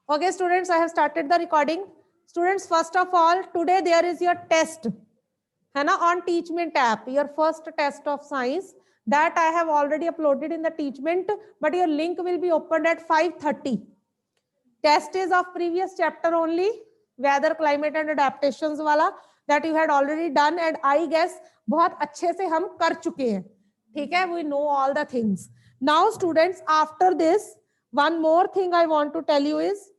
Okay, students, I have started the recording. Students, first of all, today there is your test, है ना, on Teachment app, your first test of science that I have already uploaded in the Teachment, but your link will be opened at 5:30. Test is of previous chapter only, weather, climate and adaptations वाला, that you had already done, and I guess बहुत अच्छे से हम कर चुके हैं, ठीक है? We know all the things. Now, students, after this, one more thing I want to tell you is,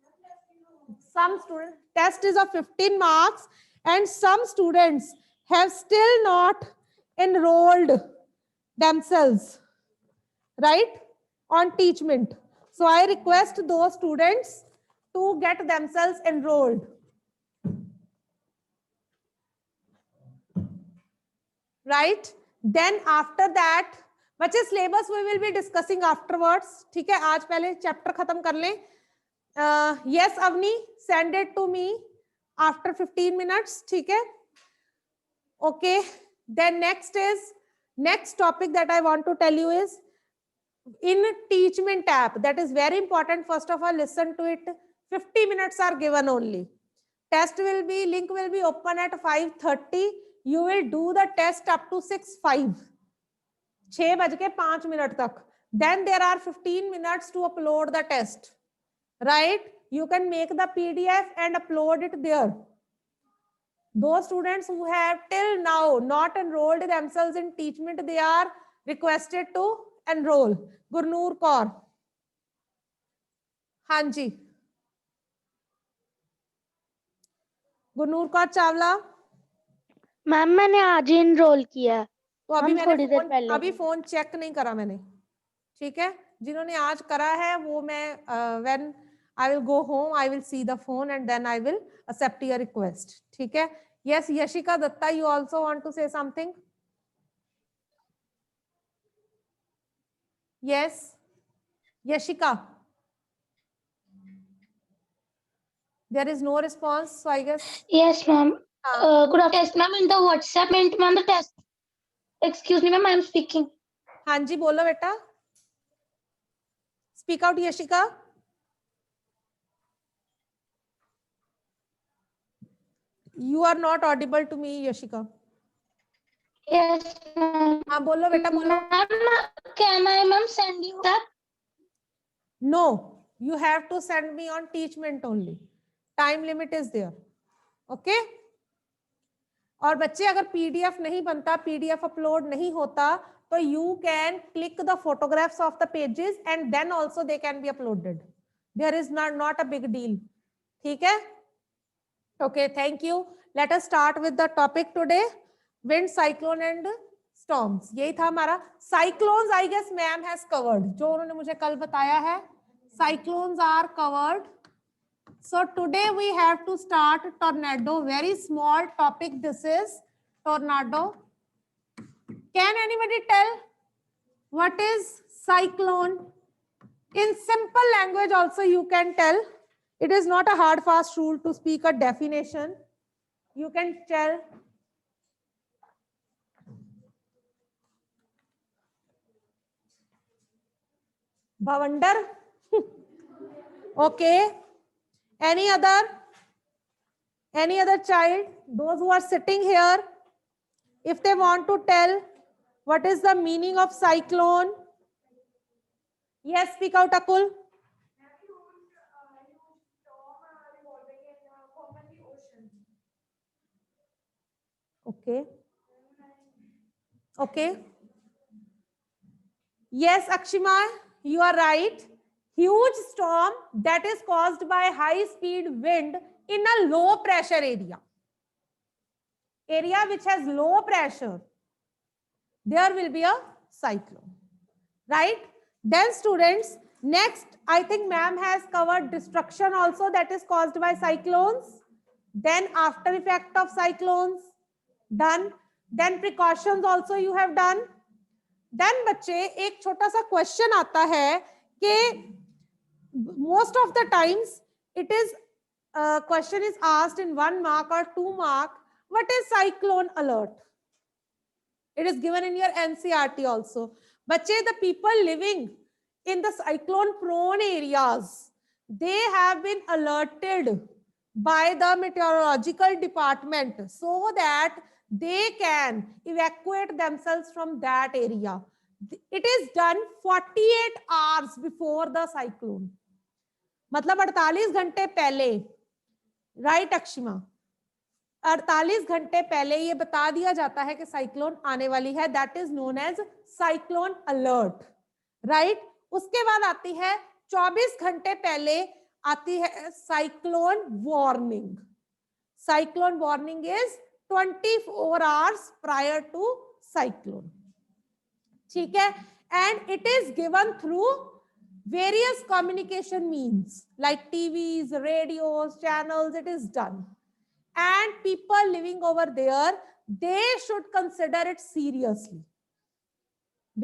some student test is of 15 marks, and some students have still not enrolled themselves, right, on Teachment. So I request those students to get themselves enrolled, right? Then after that, बच्चे syllabus we will be discussing afterwards, ठीक है? आज पहले chapter खत्म कर लें. Yes, Avni, send it to me after 15 minutes, ठीक है? Okay. Then next topic that I want to tell you is in Teachment app. That is very important. First of all, listen to it. 50 minutes are given only. Link will be open at 5:30. You will do the test up to 6:05. 6:05 tak. Then there are 15 minutes to upload the test, right? You can make the PDF and upload it there. Those students who have till now not enrolled themselves in Teachment, they are requested to enroll. Gurnoor Kaur. हाँ जी. Gurnoor Kaur Chawla. Ma'am मैंने आज ही enrol किया है. तो अभी हम थोड़ी देर मैंने पहले अभी फोन चेक नहीं करा मैंने, ठीक है? जिन्होंने आज करा है वो मैं when I will go home I will see the phone and then I will accept your request, ठीक है? Yes, Yashika Datta, you also want to say something? Yes, Yashika. There is no response, so I guess. Yes, ma'am. Good afternoon. Yes, ma'am. In the WhatsApp, ma'am, the test. Excuse me, ma'am. I am speaking. हाँ जी, बोलो बेटा. Speak out, Yashika. You are not audible to me, Yashika. Yes, ma'am. हाँ बोलो बेटा, बोलो. Ma'am, can I, ma'am, send you that? No, you have to send me on Teachment only. Time limit is there. Okay? और बच्चे अगर PDF नहीं बनता, PDF upload नहीं होता, तो you can click the photographs of the pages and then also they can be uploaded. There is not a big deal. ठीक है? Okay, thank you. Let us start with the topic today. Wind, cyclone and storms. यही था हमारा. Cyclones, I guess ma'am has covered. जो उन्होंने मुझे कल बताया है. Cyclones are covered. So today we have to start tornado. Very small topic this is. Tornado. Can anybody tell what is cyclone? In simple language also you can tell. It is not a hard fast rule to speak a definition. You can tell. Bhavander. Okay. Any other child? Those who are sitting here, if they want to tell what is the meaning of cyclone? Yes, speak out, Akul. Okay. Okay. Yes, Akshima, you are right. Huge storm that is caused by high speed wind in a low pressure area. Area which has low pressure, there will be a cyclone, right? Then students, next, I think ma'am has covered destruction also that is caused by cyclones. Then after effect of cyclones, done. Then precautions also you have done. Then बच्चे एक छोटा सा question आता है कि most of the times it is question is asked in 1 mark or 2 mark. What is cyclone alert? It is given in your NCERT also. बच्चे, the people living in the cyclone prone areas, they have been alerted by the meteorological department so that they can evacuate themselves from that area. It is done 48 hours before the cyclone. मतलब 48 घंटे पहले, right अक्षिमा? 48 घंटे पहले ये बता दिया जाता है कि साइक्लोन आने वाली है. That is known as cyclone alert, right? उसके बाद आती है 24 घंटे पहले आती है cyclone warning. Cyclone warning is 24 hours prior to cyclone. ठीक है? And it is given through various communication means like TVs, radios, channels. It is done, and people living over there, they should consider it seriously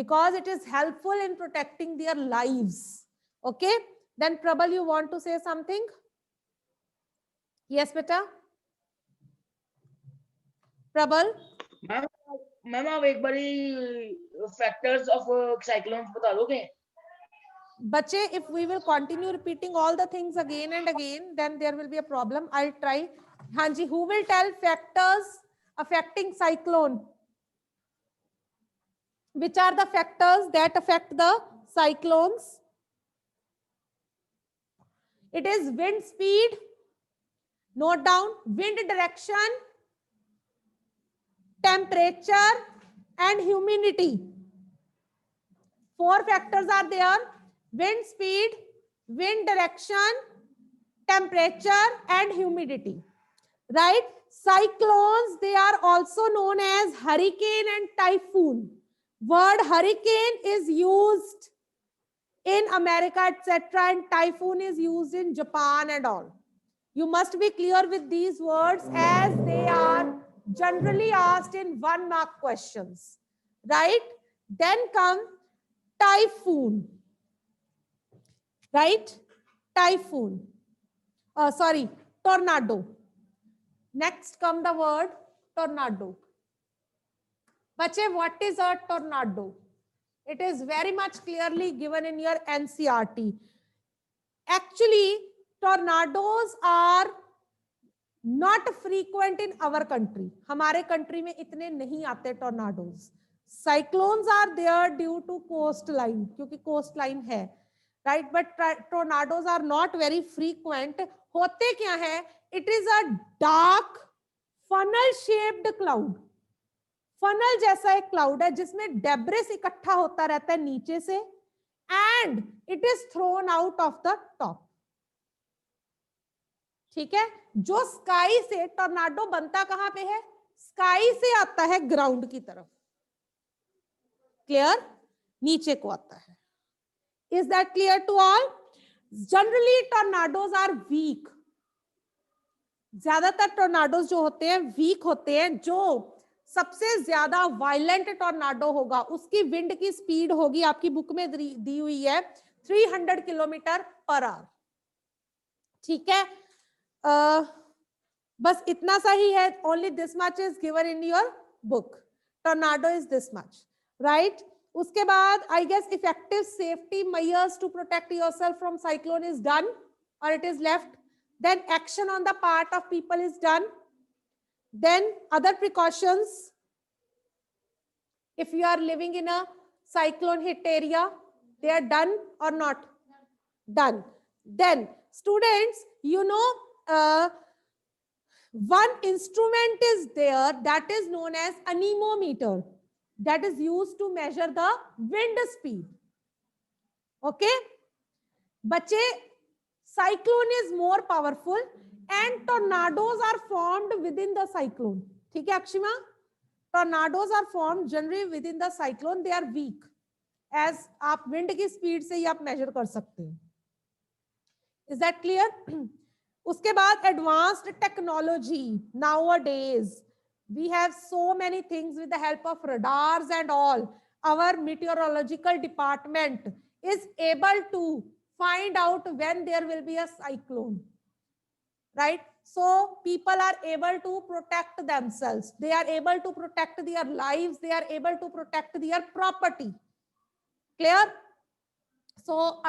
because it is helpful in protecting their lives. Okay, then Prabal, you want to say something? Yes beta. Prabal, ma'am आप एक बारी factors of cyclones बता दोगे? Bache, if we will continue repeating all the things again and again, then there will be a problem. I'll try. Hanji, who will tell factors affecting cyclone? Which are the factors that affect the cyclones? It is wind speed. Note down. Wind direction, temperature, and humidity. 4 factors are there. Wind speed, wind direction, temperature, and humidity. Right? Cyclones, they are also known as hurricane and typhoon. Word hurricane is used in America, etc., and typhoon is used in Japan and all. You must be clear with these words as they are generally asked in 1-mark questions. Right? Then come typhoon. Right? Typhoon. Sorry, tornado. Next come the word tornado. Bache, what is a tornado? It is very much clearly given in your NCERT. Actually, tornadoes are not frequent in our country. हमारे country में इतने नहीं आते tornadoes. Cyclones are there due to coastline, क्योंकि coastline है. Right, but tornadoes are not very frequent. होते क्या है? It is a dark funnel shaped cloud. funnel जैसा एक cloud है जिसमें debris इकट्ठा होता रहता है नीचे से and it is thrown out of the top. ठीक है? जो स्काई से टॉर्नाडो बनता कहां पे है? स्काई से आता है ग्राउंड की तरफ. क्लियर? नीचे को आता है. Is that clear to all? Generally, tornadoes are weak. ज्यादातर टॉर्नाडोज जो होते हैं वीक होते हैं. जो सबसे ज्यादा वायलेंट टॉर्नाडो होगा उसकी विंड की स्पीड होगी, आपकी बुक में दी हुई है 300 किलोमीटर पर आवर. ठीक है? बस इतना सा ही है. Only this much is given in your book. Tornado is this much, right? उसके बाद I guess effective safety measures to protect yourself from cyclone is done or it is left. Then action on the part of people is done. Then other precautions. If you are living in a cyclone hit area, they are done or not? Done. Then students, you know, one instrument is there that is known as anemometer. That is used to measure the wind speed. Okay? Bache, cyclone is more powerful and tornadoes are formed within the cyclone. ठीक है अक्षिमा? Tornadoes are formed generally within the cyclone. They are weak. As आप wind की speed से ही आप measure कर सकते हैं. Is that clear? उसके बाद advanced technology. Nowadays, we have so many things with the help of radars and all. Our meteorological department is able to find out when there will be a cyclone, right? So people are able to protect themselves. They are able to protect their lives. They are able to protect their property. Clear? So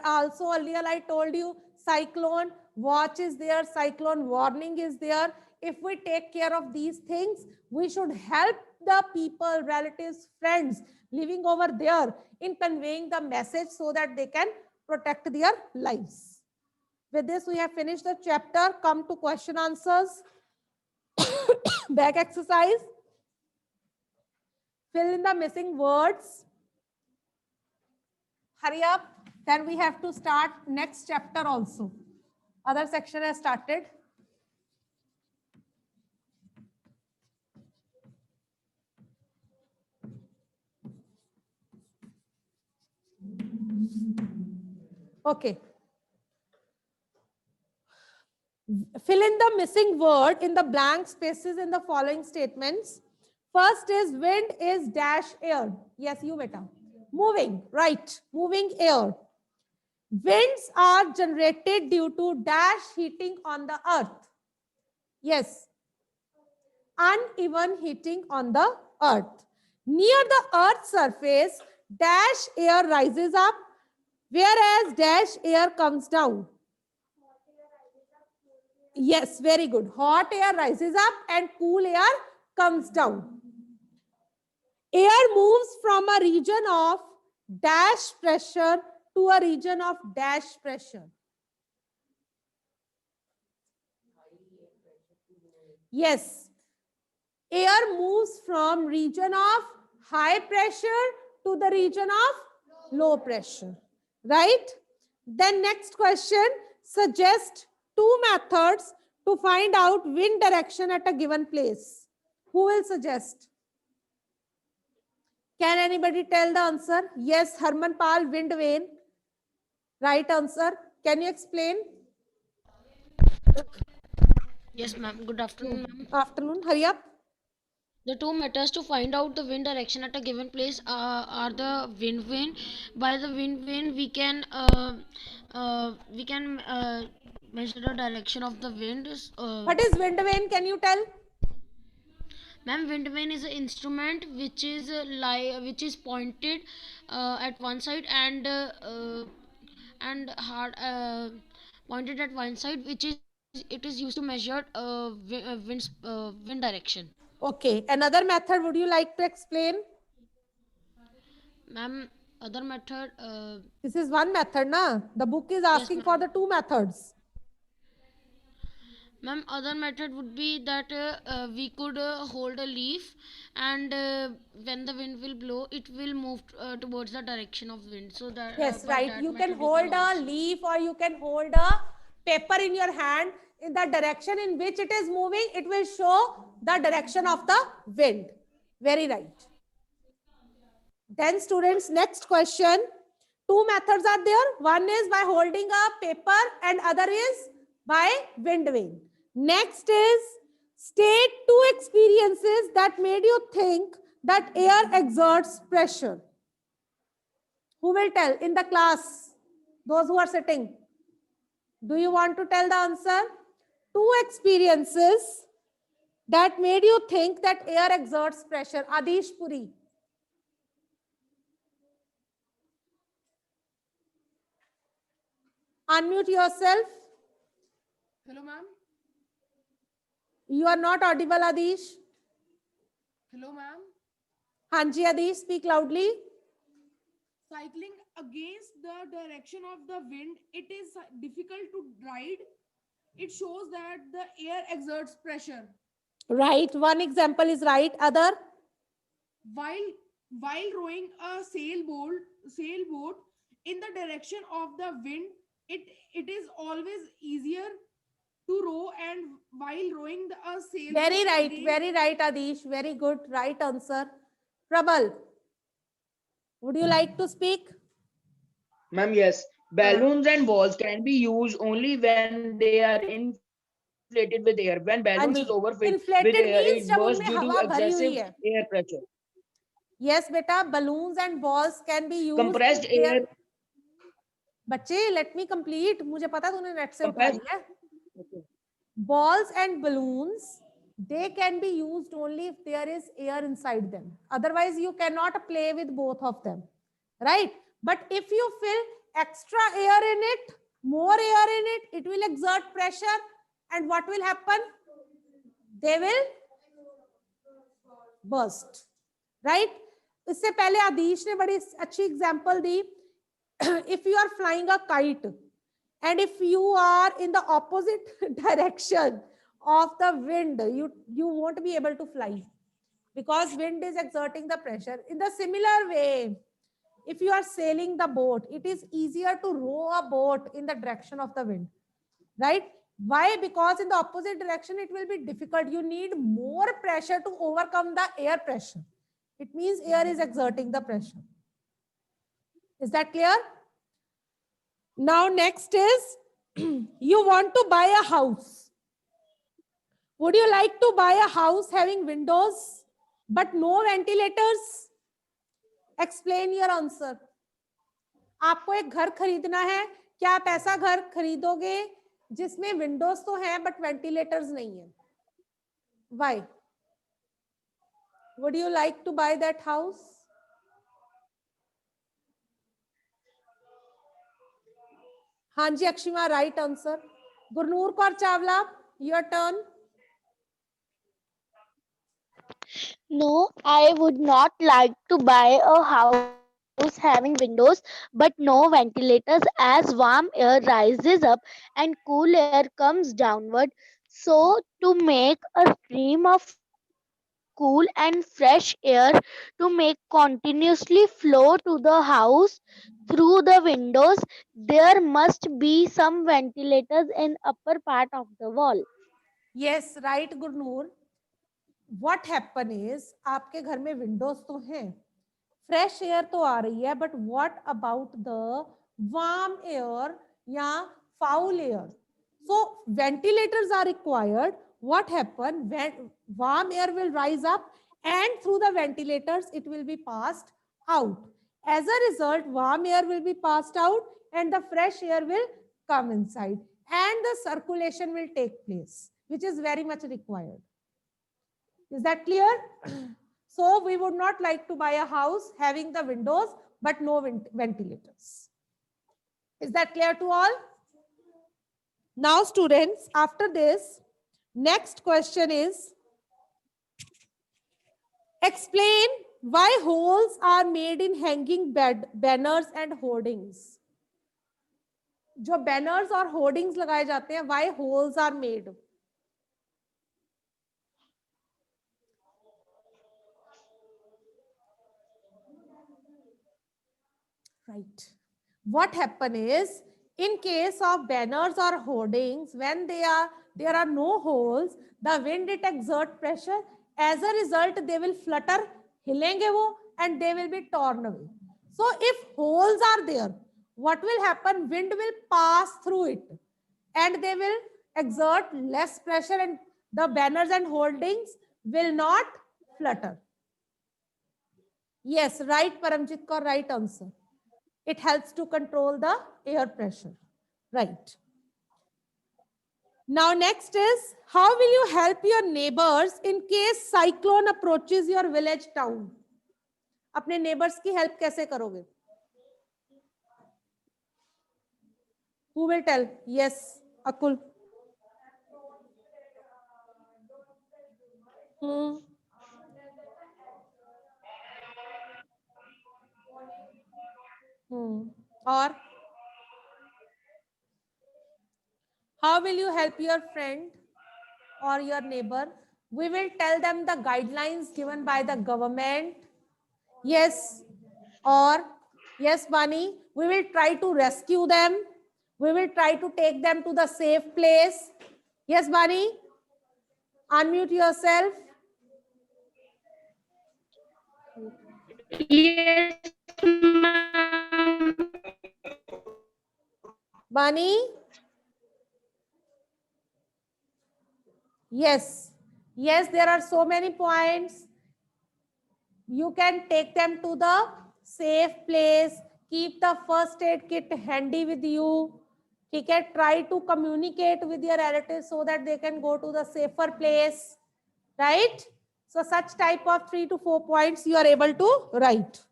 also earlier I told you cyclone watch is there, cyclone warning is there. If we take care of these things, we should help the people, relatives, friends living over there in conveying the message so that they can protect their lives. With this, we have finished the chapter. Come to question answers. Back exercise. Fill in the missing words. Hurry up. Then we have to start next chapter also. Other section has started. Okay. Fill in the missing word in the blank spaces in the following statements. First is wind is dash air. Yes, you beta. Moving, right. Moving air. Winds are generated due to dash heating on the earth. Yes. Uneven heating on the earth. Near the earth's surface, dash air rises up, whereas dash air comes down. Yes, very good. Hot air rises up and cool air comes down. Air moves from a region of dash pressure to a region of dash pressure. Yes. Air moves from region of high pressure to the region of low pressure. Right? Then next question, suggest two methods to find out wind direction at a given place. Who will suggest? Can anybody tell the answer? Yes, Harman Pal, wind vane. Right answer. Can you explain? Yes, ma'am. Good afternoon, ma'am. Afternoon. Hurry up. The two methods to find out the wind direction at a given place are the wind vane. By the wind vane, we can measure the direction of the wind. What is wind vane? Can you tell? Ma'am, wind vane is an instrument which is pointed at one side and hard pointed at one side, which is it is used to measure wind direction. Okay. Another method would you like to explain? Ma'am, other method. This is one method, na? The book is asking for the two methods. Ma'am, other method would be that we could hold a leaf, and when the wind will blow, it will move towards the direction of wind. So that Yes, by right. that You can method we hold a also- leaf or you can hold a paper in your hand. In the direction in which it is moving, it will show the direction of the wind. Very right. Then students, next question. Two methods are there. One is by holding a paper and other is by wind vane. Next is state two experiences that made you think that air exerts pressure. Who will tell in the class? Those who are sitting. Do you want to tell the answer? Two experiences that made you think that air exerts pressure. Adish Puri. Unmute yourself. Hello, ma'am. You are not audible, Adish. Hello, ma'am. Hanji, Adish, speak loudly. Cycling against the direction of the wind, it is difficult to ride. It shows that the air exerts pressure. Right. One example is right. Other. While rowing a sailboat in the direction of the wind, it is always easier to row, and while rowing a sailboat. Very right, Adish. Very good. Right answer. Prabal, would you like to speak? Ma'am, yes. Balloons and balls can be used only when they are inflated with air. When balloon is overfilled Inflated with air, means it जब bursts उनमें due to हवा भरी हुई excessive है. air pressure. Yes, beta. Balloons and balls can be used. Compressed if they are- air. बच्चे, let me complete. मुझे पता तूने नेट से उठा Compressed. लिया. Balls and balloons, they can be used only if there is air inside them. Otherwise, you cannot play with both of them, right? But if you fill extra air in it, more air in it, it will exert pressure, and what will happen? They will burst, right? इससे पहले आदिश ने बड़ी अच्छी example the. If you are flying a kite and if you are in the opposite direction of the wind, you won't be able to fly because wind is exerting the pressure. In the similar way, if you are sailing the boat, it is easier to row a boat in the direction of the wind, right? Why? Because in the opposite direction it will be difficult. You need more pressure to overcome the air pressure. It means air is exerting the pressure. Is that clear? Now next is you want to buy a house. Would you like to buy a house having windows but no ventilators? Explain your answer. आपको एक घर खरीदना है, क्या आप ऐसा घर खरीदोगे जिसमें विंडोज तो हैं बट वेंटिलेटर्स नहीं है? Why? Would you like to buy that house? हाँ जी Akshima, right answer. Gurnoor Kaur Chawla, your turn. No, I would not like to buy a house having windows but no ventilators, as warm air rises up and cool air comes downward. So, to make a stream of cool and fresh air to make continuously flow to the house through the windows, there must be some ventilators in upper part of the wall. Yes, right Gurnoor. What happen is आपके घर में Windows तो हैं, fresh air तो आ रही है, but what about the warm air या foul air? So ventilators are required. What happen when warm air will rise up and through the ventilators it will be passed out. As a result, warm air will be passed out and the fresh air will come inside and the circulation will take place, which is very much required. Is that clear? So we would not like to buy a house having the windows but no ventilators. Is that clear to all? Now students, after this, next question is, explain why holes are made in hanging banners and hoardings. जो banners और hoardings लगाए जाते हैं, why holes are made? Right. What happen is, in case of banners or hoardings, when there are no holes, the wind it exert pressure. As a result, they will flutter, hilenge wo, and they will be torn away. So if holes are there, what will happen? Wind will pass through it and they will exert less pressure and the banners and hoardings will not flutter. Yes, right Paramjit Kaur, right answer. It helps to control the air pressure. Right. Now next is, how will you help your neighbors in case cyclone approaches your village town? अपने neighbors की help कैसे करोगे? Who will tell? Yes, Akul. Or how will you help your friend or your neighbor? We will tell them the guidelines given by the government. Yes. Or yes, Bani, we will try to rescue them. We will try to take them to the safe place. Yes, Bani, unmute yourself. Yes, ma'am. Bani? Yes. Yes, there are so many points. You can take them to the safe place. Keep the first aid kit handy with you. Okay, try to communicate with your relatives so that they can go to the safer place. Right? So such type of 3 to 4 points you are able to write.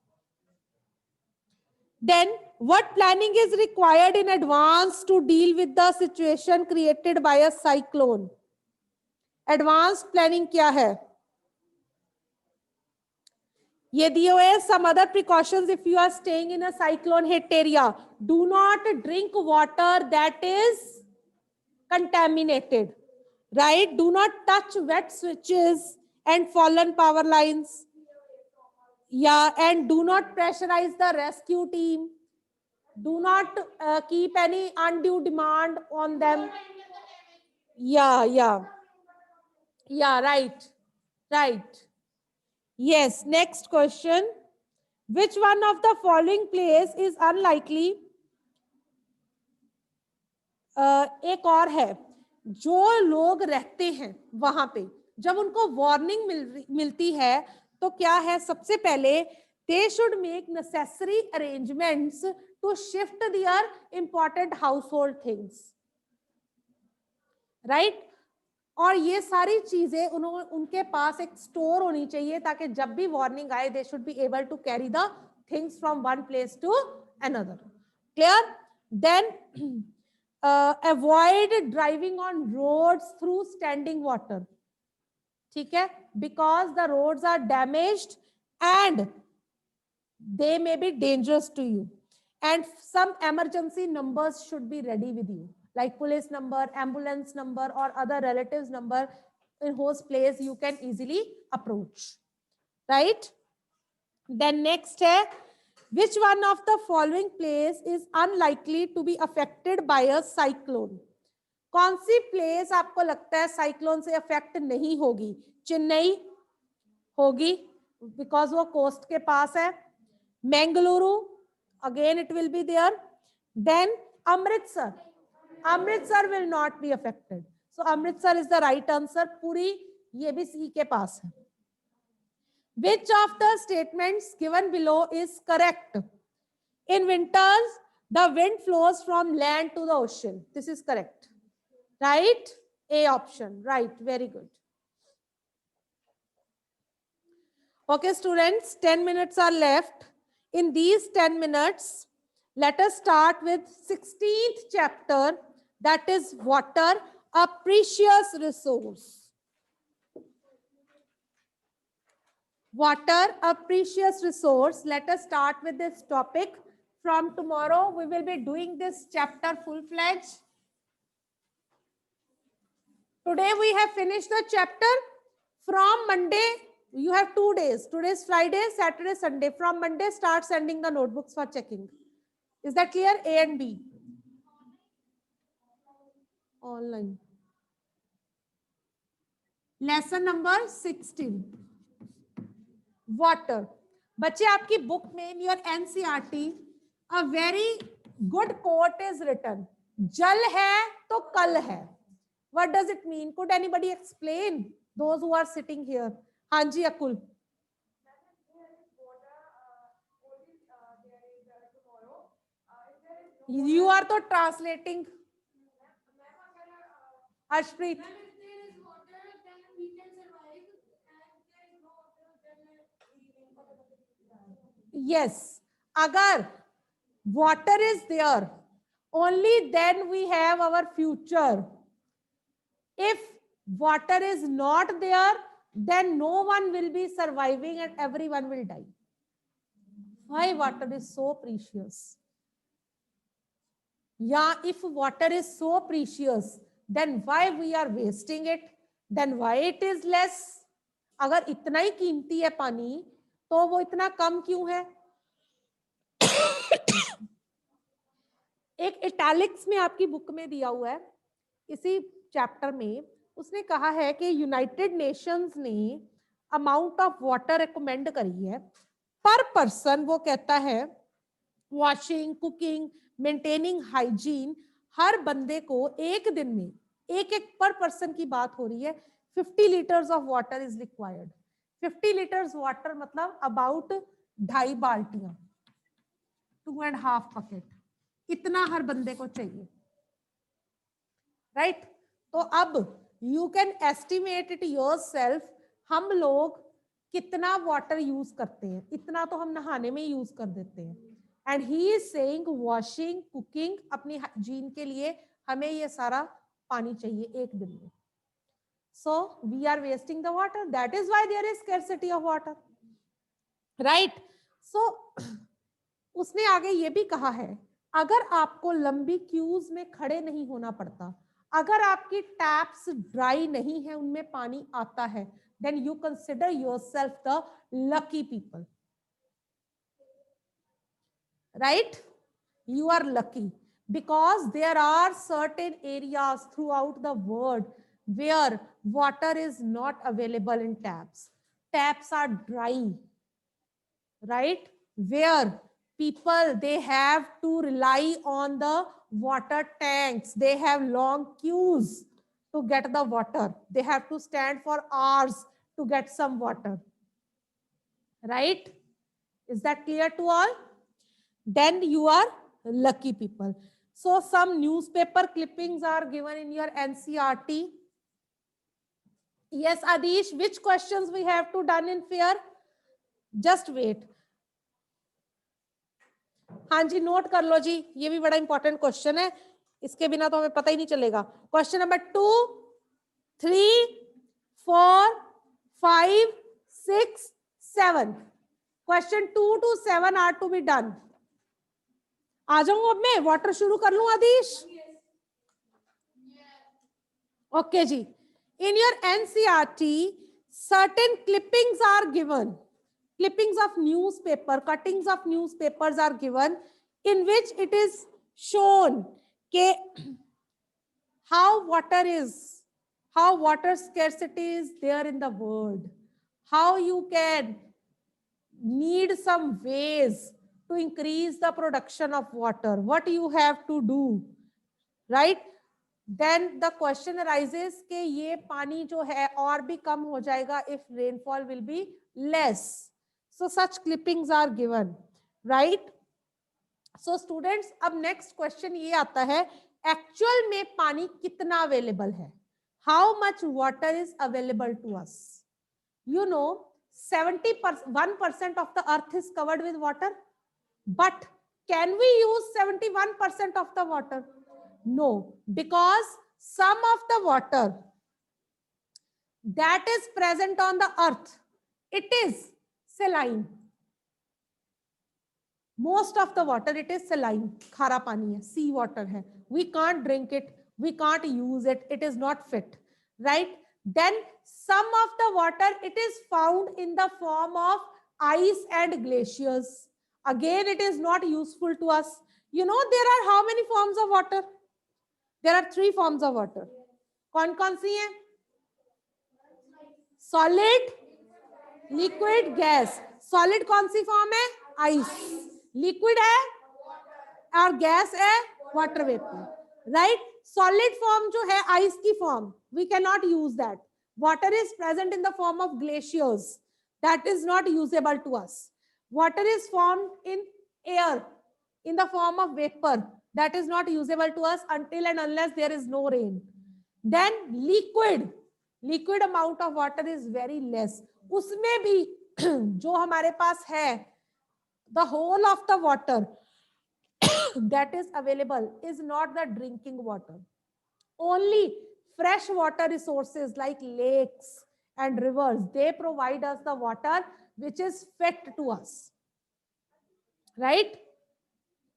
Then What planning is required in advance to deal with the situation created by a cyclone? Advanced planning क्या है? ये दिए हुए हैं some other precautions if you are staying in a cyclone hit area. Do not drink water that is contaminated, right? Do not touch wet switches and fallen power lines. Yeah, and do not pressurize the rescue team. Do not keep any undue demand on them. Yeah, right. Yes, next question. Which one of the following place is unlikely? एक और है, जो लोग रहते हैं वहां पे जब उनको वार्निंग मिलती है तो क्या है? सबसे पहले they should make necessary arrangements to shift their important household things, right? और ये सारी चीजें उनके पास एक स्टोर होनी चाहिए ताकि जब भी वार्निंग आए they should be able to carry the things from one place to another. Clear? Then avoid driving on roads through standing water. ठीक है, because the roads are damaged and they may be dangerous to you, and some emergency numbers should be ready with you, like police number, ambulance number, or other relatives number in whose place you can easily approach, right? Then next hai, which one of the following place is unlikely to be affected by a cyclone? कौन सी place आपको लगता है cyclone से affect नहीं होगी? चेन्नई होगी because वो coast के पास है. Mangaluru, again it will be there. Then Amritsar will not be affected. So Amritsar is the right answer. Puri ये भी सी के पास है. Which of the statements given below is correct? In winters, the wind flows from land to the ocean. This is correct, right? A option, right? Very good. Okay, students, 10 minutes are left. In these 10 minutes, let us start with 16th chapter, that is water, a precious resource. Water, a precious resource. Let us start with this topic. From tomorrow, we will be doing this chapter full-fledged. Today, we have finished the chapter. From Monday, you have 2 days. Today is Friday, Saturday, Sunday. From Monday, start sending the notebooks for checking. Is that clear? A and B. Online. Lesson number 16. Water. बच्चे आपकी book में in your NCERT a very good quote is written. जल है तो कल है. What does it mean? Could anybody explain? Those who are sitting here. हाँ जी अकुल. You are तो translating. Harshpreet. Yes. अगर water is there, only then we have our future. If water is not there, then no one will be surviving and everyone will die. Why water is so precious? Yeah, if water is so precious, then why we are wasting it? Then why it is less? अगर इतना ही कीमती है पानी, तो वो इतना कम क्यों है? एक इटैलिक्स में आपकी बुक में दिया हुआ है, इसी चैप्टर में उसने कहा है कि यूनाइटेड नेशंस ने अमाउंट ऑफ वाटर रिकमेंड करी है पर पर्सन. वो कहता है वॉशिंग, कुकिंग, मेंटेनिंग हाइजीन, हर बंदे को एक दिन में एक पर पर्सन की बात हो रही है, 50 litres of water is required. 50 litres water मतलब अबाउट 2.5 बाल्टियां, 2.5 बकेट, इतना हर बंदे को चाहिए, राइट? तो अब you can estimate it yourself, हम लोग कितना वाटर यूज करते हैं. इतना तो हम नहाने में यूज कर देते हैं. And he is saying washing, cooking, अपनी हाइजीन के लिए हमें ये सारा पानी चाहिए एक दिन में. So we are wasting the water. That is why there is scarcity of water. Right? So उसने आगे ये भी कहा है, अगर आपको लंबी क्यूज में खड़े नहीं होना पड़ता, अगर आपकी टैप्स ड्राई नहीं है, उनमें पानी आता है, then you consider yourself the lucky people. Right? You are lucky because there are certain areas throughout the world where water is not available in taps. Taps are dry, right? Where people, they have to rely on the water tanks. They have long queues to get the water. They have to stand for hours to get some water. Right? Is that clear to all? Then you are lucky people. So some newspaper clippings are given in your NCRT. Yes, Adish, which questions we have to done in fear? Just wait. हाँ जी, note कर लो जी, ये भी बड़ा important question है, इसके बिना तो हमें पता ही नहीं चलेगा. Question number 2, 3, 4, 5, 6, 7. Question 2 to 7 are to be done. आ जाऊं अब मैं, वाटर शुरू कर लूं आदिश? ओके जी. In your NCRT, certain clippings are given. Clippings of newspaper, cuttings of newspapers are given, in which it is shown how water scarcity is there in the world, how you can need some ways to increase the production of water, what you have to do, right? Then the question arises कि ये पानी जो है और भी कम हो जाएगा if rainfall will be less. So such clippings are given, right? So students, अब next question ये आता है, actual में पानी कितना available है? How much water is available to us? You know, 71% of the earth is covered with water, but can we use 71% of the water? No, because some of the water that is present on the earth, it is saline. Most of the water, it is saline, खारा पानी है, sea water है. We can't drink it, we can't use it, it is not fit, right? Then some of the water, it is found in the form of ice and glaciers. Again, it is not useful to us. You know, there are how many forms of water? There are 3 forms of water. कौन कौन सी हैं? Solid, liquid, gas. Solid कौन सी form है? Ice. Liquid है और gas है water vapor, right? Solid form जो है ice की form, we cannot use that. Water is present in the form of glaciers, that is not usable to us. Water is formed in air in the form of vapor, that is not usable to us until and unless there is no rain. Then liquid amount of water is very less. उसमें भी जो हमारे पास है, the whole of the water that is available is not the drinking water. Only fresh water resources like lakes and rivers, they provide us the water which is fit to us. Right?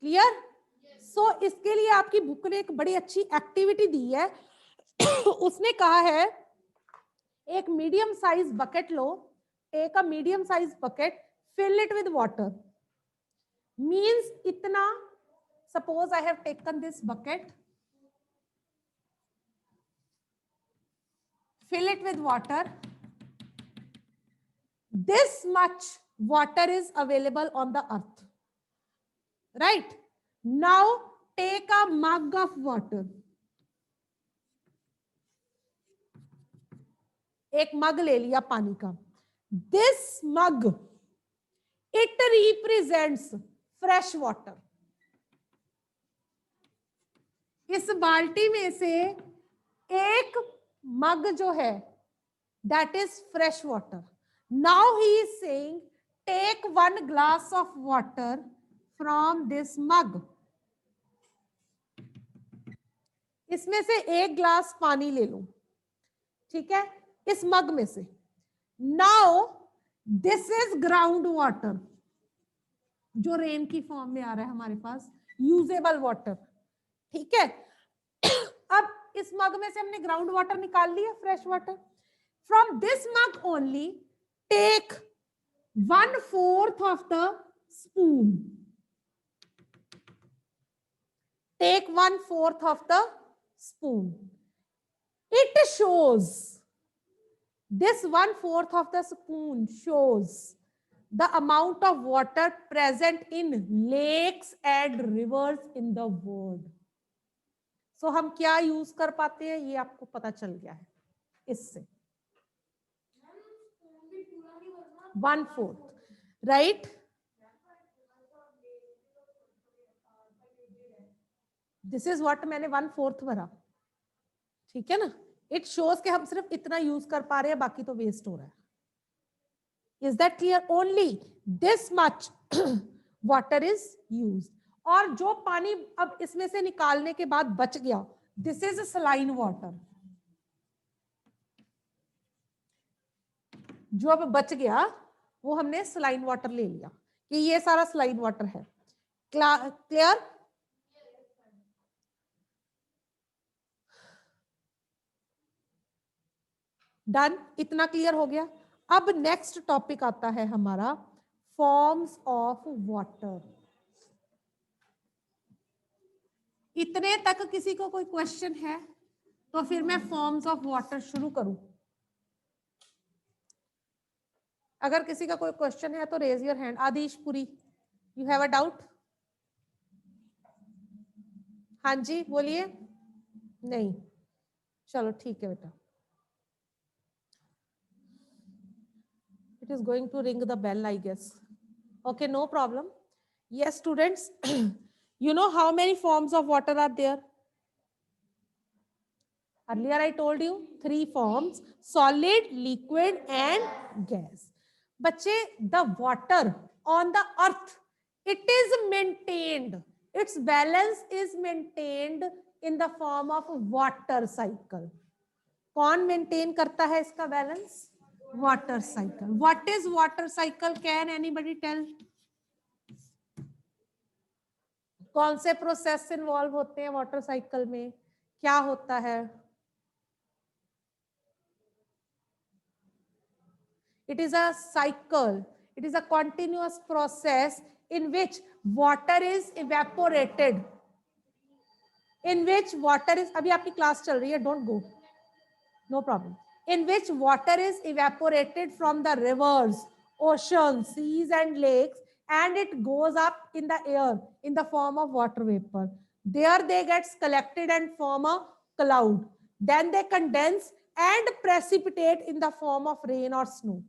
Clear? So इसके लिए आपकी book ने एक बड़ी अच्छी activity दी है. उसने कहा है एक मीडियम साइज बकेट लो, take a medium size bucket, fill it with water. Means इतना, suppose I have taken this bucket, fill it with water, this much water is available on the earth, right? Now take a mug of water, एक मग ले लिया पानी का. This mug, it represents fresh water. इस बाल्टी में से एक मग जो है, that is fresh water. Now he is saying, take 1 glass of water, from this mug, इसमें से एक ग्लास पानी ले लूं, ठीक है, इस मग में से. Now this is ground water, जो रेन की फॉर्म में आ रहा है हमारे पास, यूजेबल वाटर, ठीक है. अब इस मग में से हमने ग्राउंड वाटर निकाल लिया, fresh water. From this mug only take 1/4 of the spoon. Take 1/4 of the spoon. It shows, this 1/4 of the spoon shows the amount of water present in lakes and rivers in the world. So हम क्या use कर पाते हैं, ये आपको पता चल गया है इससे. 1/4, right? दिस इज व्हाट मैंने 1/4 भरा, ठीक है ना. इट शोज कि हम सिर्फ इतना यूज कर पा रहे हैं, बाकी तो वेस्ट हो रहा है. Is that clear? Only this much water is use. और जो पानी अब इसमें से निकालने के बाद बच गया, दिस इज सलाइन वाटर. जो अब बच गया वो हमने सलाइन वाटर ले लिया, कि ये सारा सलाइन वाटर है. क्लियर? डन, इतना क्लियर हो गया. अब नेक्स्ट टॉपिक आता है हमारा फॉर्म्स ऑफ वाटर. इतने तक किसी को कोई क्वेश्चन है तो फिर मैं फॉर्म्स ऑफ वाटर शुरू करूं. अगर किसी का कोई क्वेश्चन है तो raise your hand. Aadish Puri, you have a doubt? हाँ जी बोलिए. नहीं, चलो ठीक है बेटा. It is going to ring the bell, I guess. Okay, no problem. Yes, students, you know how many forms of water are there? Earlier I told you 3 forms: solid, liquid and gas. बच्चे, the water on the earth, it is maintained, its balance is maintained in the form of water cycle. कौन maintain करता है इसका balance? Water cycle. What is water cycle? Can anybody tell? कौन से process involve होते हैं water cycle में, क्या होता है? It is a cycle, it is a continuous process in which water is evaporated, in which water is, अभी आपकी क्लास चल रही है, don't go, no problem. In which water is evaporated from the rivers, oceans, seas and lakes, and it goes up in the air in the form of water vapor. There they gets collected and form a cloud. Then they condense and precipitate in the form of rain or snow.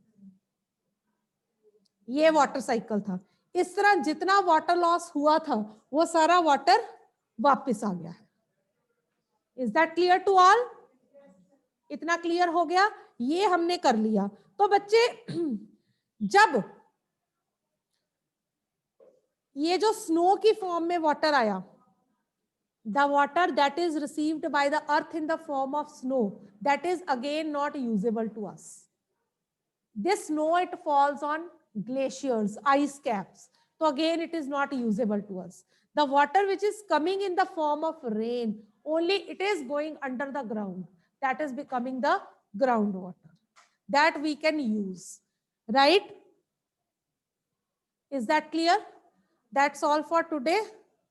ये water cycle था. इस तरह जितना water loss हुआ था वो सारा water वापस आ गया है. Is that clear to all? इतना क्लियर हो गया? ये हमने कर लिया. तो बच्चे, जब ये जो स्नो की फॉर्म में वाटर आया, the water that is received by the earth in the form of snow, that is again not usable to us. This snow, it falls on glaciers, ice caps, so again it is not usable to us. The water which is coming in the form of rain, only it is going under the ground, that is becoming the groundwater that we can use, right? Is that clear? That's all for today.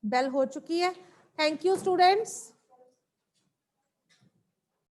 Bell ho chuki hai. Thank you, students.